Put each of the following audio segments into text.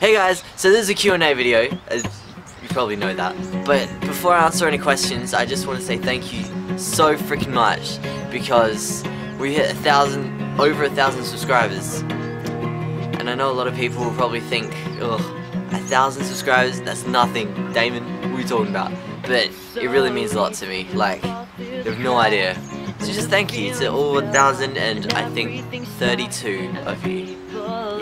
Hey guys, so this is a Q&A video, you probably know that, but before I answer any questions, I just want to say thank you so freaking much, because we hit over 1,000 subscribers, and I know a lot of people will probably think, ugh, 1,000 subscribers, that's nothing, Damon, what are you talking about? But it really means a lot to me, like, you have no idea. So just thank you to all 1,000 and I think 32 of you.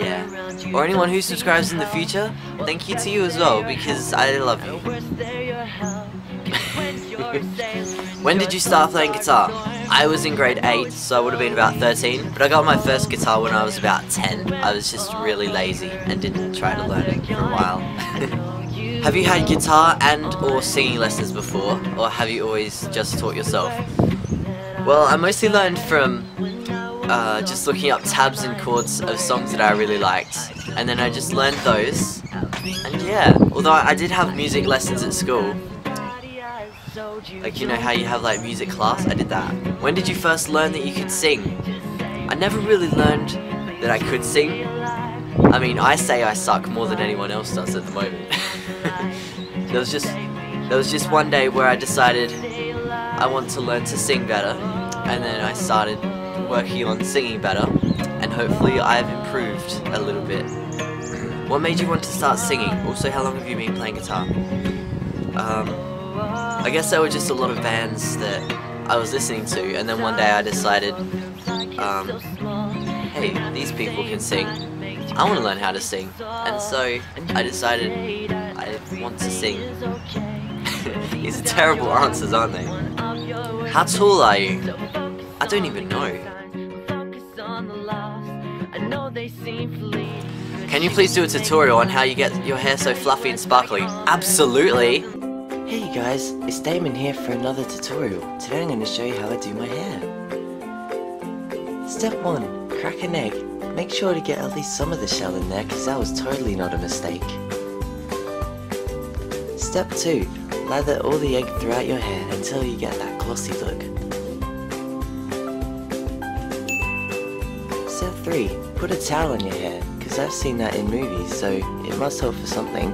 Yeah. Or anyone who subscribes in the future, thank you to you as well, because I love you. When did you start playing guitar? I was in grade 8, so I would have been about 13, but I got my first guitar when I was about 10. I was just really lazy and didn't try to learn it for a while. Have you had guitar and or singing lessons before, or have you always just taught yourself? Well, I mostly learned from just looking up tabs and chords of songs that I really liked, and then I just learned those, and yeah, although I did have music lessons at school, like you know how you have like music class, I did that. When did you first learn that you could sing? I never really learned that I could sing. I mean, I say I suck more than anyone else does at the moment. There was just one day where I decided I want to learn to sing better, and then I started working on singing better, and hopefully I've improved a little bit. What made you want to start singing? Also, how long have you been playing guitar? I guess there were just a lot of bands that I was listening to, and then one day I decided, hey, these people can sing, I want to learn how to sing, and so I decided I want to sing. These are terrible answers, aren't they? How tall are you? I don't even know. Can you please do a tutorial on how you get your hair so fluffy and sparkly? Absolutely! Hey guys, it's Damon here for another tutorial. Today I'm going to show you how I do my hair. Step 1. Crack an egg. Make sure to get at least some of the shell in there, because that was totally not a mistake. Step 2. Lather all the egg throughout your hair until you get that glossy look. Step 3. Put a towel on your hair, because I've seen that in movies, so it must help for something.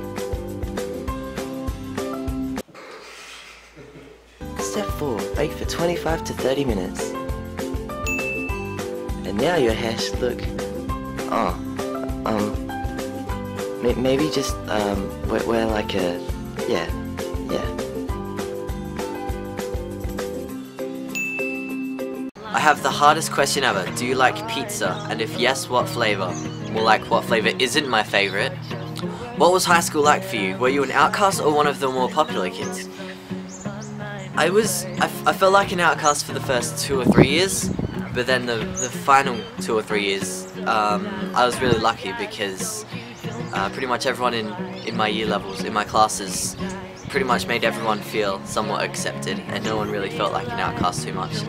Step 4. Bake for 25 to 30 minutes. And now your hair should look... maybe just, wear like a... yeah. I have the hardest question ever. Do you like pizza? And if yes, what flavor? More like, what flavor isn't my favorite? What was high school like for you? Were you an outcast or one of the more popular kids? I felt like an outcast for the first 2 or 3 years, but then the final 2 or 3 years, I was really lucky because pretty much everyone in my year levels, in my classes, pretty much made everyone feel somewhat accepted, and no one really felt like an outcast too much.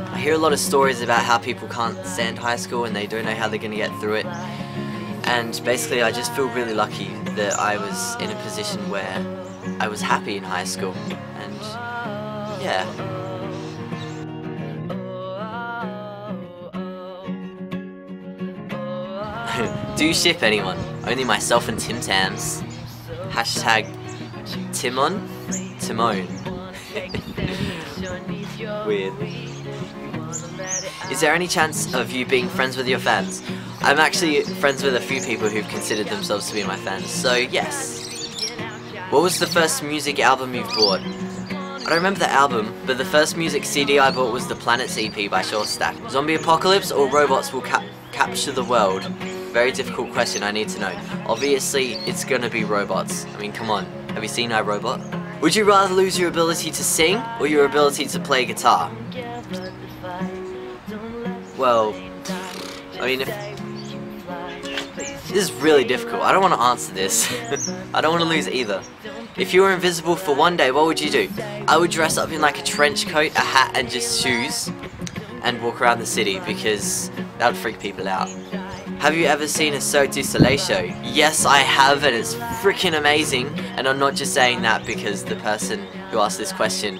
I hear a lot of stories about how people can't stand high school and they don't know how they're going to get through it, and basically I just feel really lucky that I was in a position where I was happy in high school, and yeah. Do you ship anyone? Only myself and Tim Tams. Hashtag Timon? Timon. Weird. Is there any chance of you being friends with your fans? I'm actually friends with a few people who've considered themselves to be my fans, so yes. What was the first music album you've bought? I don't remember the album, but the first music CD I bought was the Planets EP by Short Stack. Zombie apocalypse or robots will capture the world? Very difficult question, I need to know. Obviously, it's gonna be robots. I mean, come on. Have you seen iRobot? Would you rather lose your ability to sing or your ability to play guitar? Well, I mean, this is really difficult. I don't want to answer this. I don't want to lose either. If you were invisible for one day, what would you do? I would dress up in like a trench coat, a hat, and just shoes, and walk around the city, because that would freak people out. Have you ever seen a Cirque du Soleil show? Yes, I have, and it's freaking amazing. And I'm not just saying that because the person who asked this question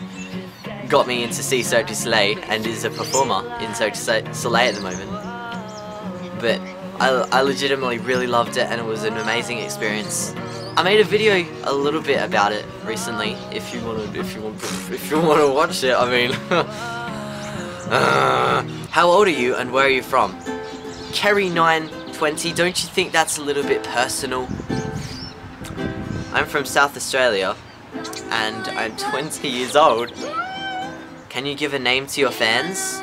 got me into see Cirque du Soleil and is a performer in Cirque du Soleil at the moment. But I legitimately really loved it, and it was an amazing experience. I made a video a little bit about it recently. If you want to watch it, I mean. How old are you and where are you from? Kerry920. Don't you think that's a little bit personal? I'm from South Australia, and I'm 20 years old. Can you give a name to your fans?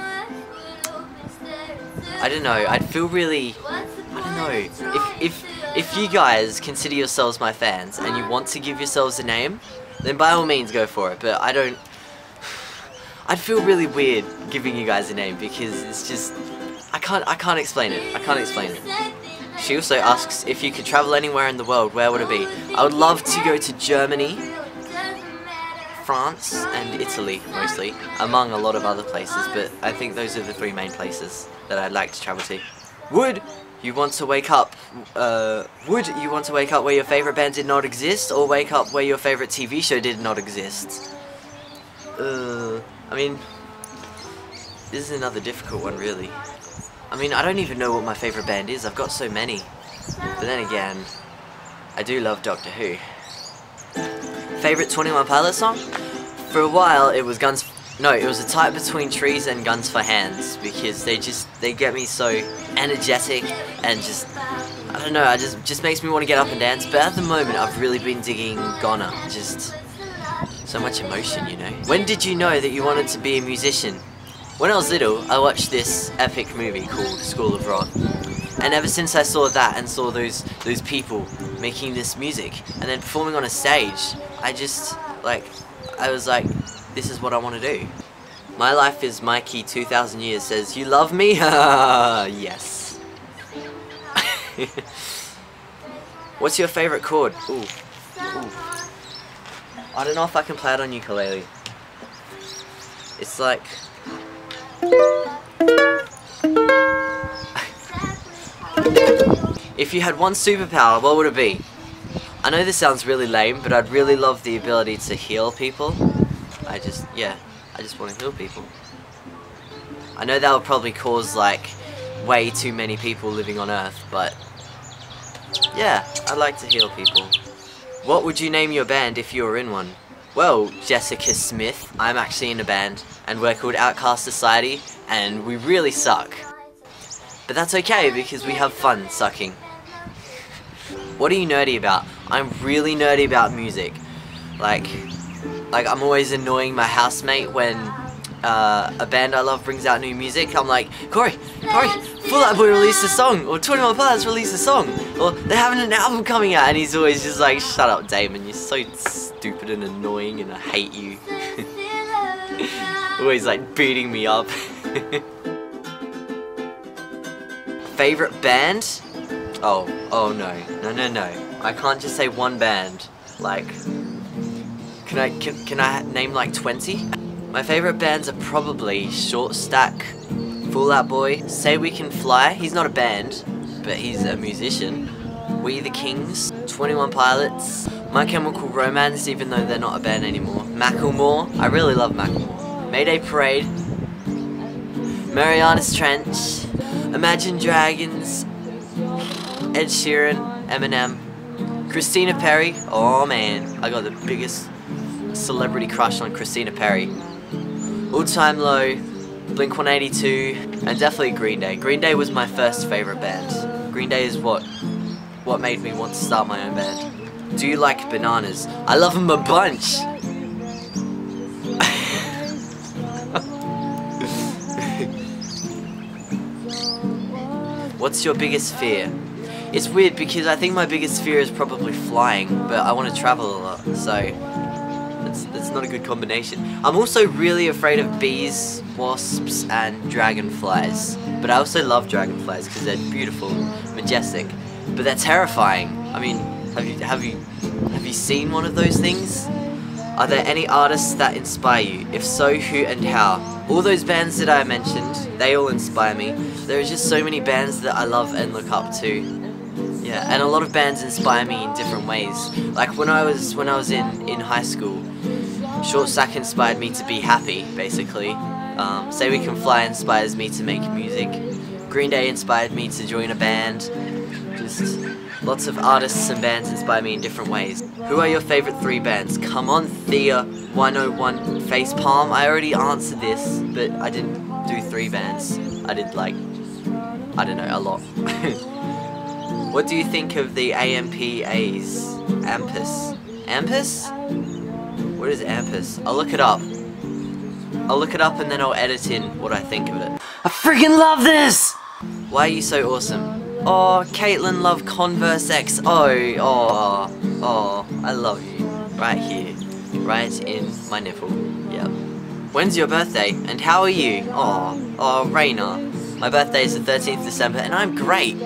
I don't know. I'd feel really. I don't know. If you guys consider yourselves my fans and you want to give yourselves a name, then by all means go for it. But I don't. I'd feel really weird giving you guys a name because it's just. I can't explain it. I can't explain it. She also asks if you could travel anywhere in the world, where would it be? I would love to go to Germany, France, and Italy mostly, among a lot of other places, but I think those are the 3 main places that I'd like to travel to. Would you want to wake up where your favorite band did not exist, or wake up where your favorite TV show did not exist? I mean, this is another difficult one, really. I mean, I don't even know what my favorite band is. I've got so many. But then again, I do love Doctor Who. Favorite 21 Pilots song? For a while, it was it was a tie between Trees and Guns for Hands, because they get me so energetic and just, I don't know, just makes me want to get up and dance. But at the moment, I've really been digging Goner. Just so much emotion, you know. When did you know that you wanted to be a musician? When I was little, I watched this epic movie called School of Rock, and ever since I saw that and saw those people making this music and then performing on a stage, I was like, this is what I want to do. My Life is Mikey 2000 Years says, you love me? Yes. What's your favorite chord? Ooh. I don't know if I can play it on ukulele. It's like... If you had one superpower, what would it be? I know this sounds really lame, but I'd really love the ability to heal people. I just want to heal people. I know that would probably cause like way too many people living on Earth, but yeah, I'd like to heal people. What would you name your band if you were in one? Well, Jessica Smith, I'm actually in a band, and we're called Outcast Society, and we really suck. But that's okay, because we have fun sucking. What are you nerdy about? I'm really nerdy about music. Like I'm always annoying my housemate when a band I love brings out new music. I'm like, Corey, Fall Out Boy released a song, or 21 Pilots released a song, or they're having an album coming out, and he's always just like, shut up, Damon, you're so stupid and annoying, and I hate you. Always like beating me up. Favorite band? Oh no. I can't just say one band. Like, can I name like 20? My favorite bands are probably Short Stack, Fall Out Boy, Say We Can Fly. He's not a band, but he's a musician. We the Kings, 21 Pilots, My Chemical Romance, even though they're not a band anymore. Macklemore, I really love Macklemore. Mayday Parade, Marianas Trench, Imagine Dragons, Ed Sheeran, Eminem, Christina Perri. Oh man, I got the biggest celebrity crush on Christina Perri. All Time Low, Blink-182, and definitely Green Day. Green Day was my first favorite band. Green Day is what made me want to start my own band. Do you like bananas? I love them a bunch. What's your biggest fear? It's weird because I think my biggest fear is probably flying, but I want to travel a lot, so that's not a good combination. I'm also really afraid of bees, wasps, and dragonflies. But I also love dragonflies because they're beautiful, majestic, but they're terrifying. I mean, have you seen one of those things? Are there any artists that inspire you? If so, who and how? All those bands that I mentioned, they all inspire me. There are just so many bands that I love and look up to. Yeah, and a lot of bands inspire me in different ways. Like when I was in high school, Short Stack inspired me to be happy, basically. Say We Can Fly inspires me to make music. Green Day inspired me to join a band. Just lots of artists and bands inspire me in different ways. Who are your favourite 3 bands? Come on, Thea, 101, Facepalm. I already answered this, but I didn't do 3 bands. I did like, I don't know, a lot. What do you think of the AMPAs? AMPAS? AMPAS? What is AMPAS? I'll look it up. I'll look it up and then I'll edit in what I think of it. I freaking love this! Why are you so awesome? Oh, Caitlin love Converse X. Oh, I love you. Right here. Right in my nipple. Yep. When's your birthday? And how are you? Oh, Raina. My birthday is the 13th December and I'm great.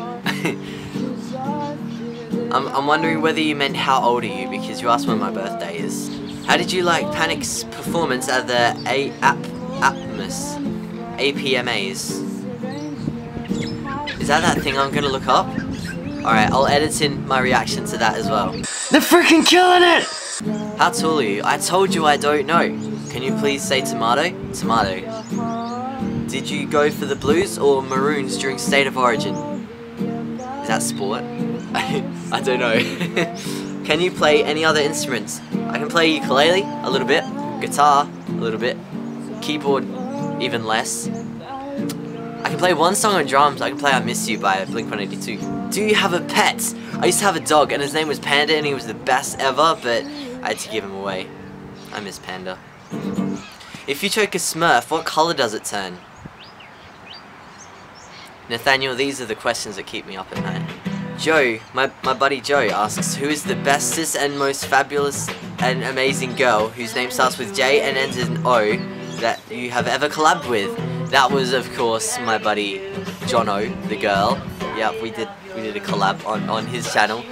I'm wondering whether you meant how old are you, because you asked when my birthday is. How did you like Panic's performance at the APMAs? Is that thing I'm gonna look up? Alright, I'll edit in my reaction to that as well. They're freaking killing it! How tall are you? I told you I don't know. Can you please say tomato? Tomato. Did you go for the Blues or Maroons during State of Origin? Is that sport? I don't know. Can you play any other instruments? I can play ukulele, a little bit. Guitar, a little bit. Keyboard, even less. I can play one song on drums. I can play I Miss You by Blink-182. Do you have a pet? I used to have a dog and his name was Panda and he was the best ever, but I had to give him away. I miss Panda. If you choke a Smurf, what color does it turn? Nathaniel, these are the questions that keep me up at night. Joe, my buddy Joe asks, who is the bestest and most fabulous and amazing girl whose name starts with J and ends in O that you have ever collabed with? That was, of course, my buddy Jono, the girl. Yep, we did a collab on his channel.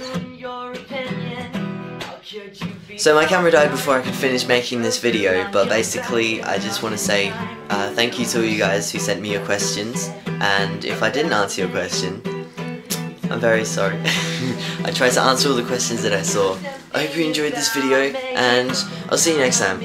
So my camera died before I could finish making this video, but basically I just want to say thank you to all you guys who sent me your questions, and if I didn't answer your question, I'm very sorry. I tried to answer all the questions that I saw. I hope you enjoyed this video, and I'll see you next time.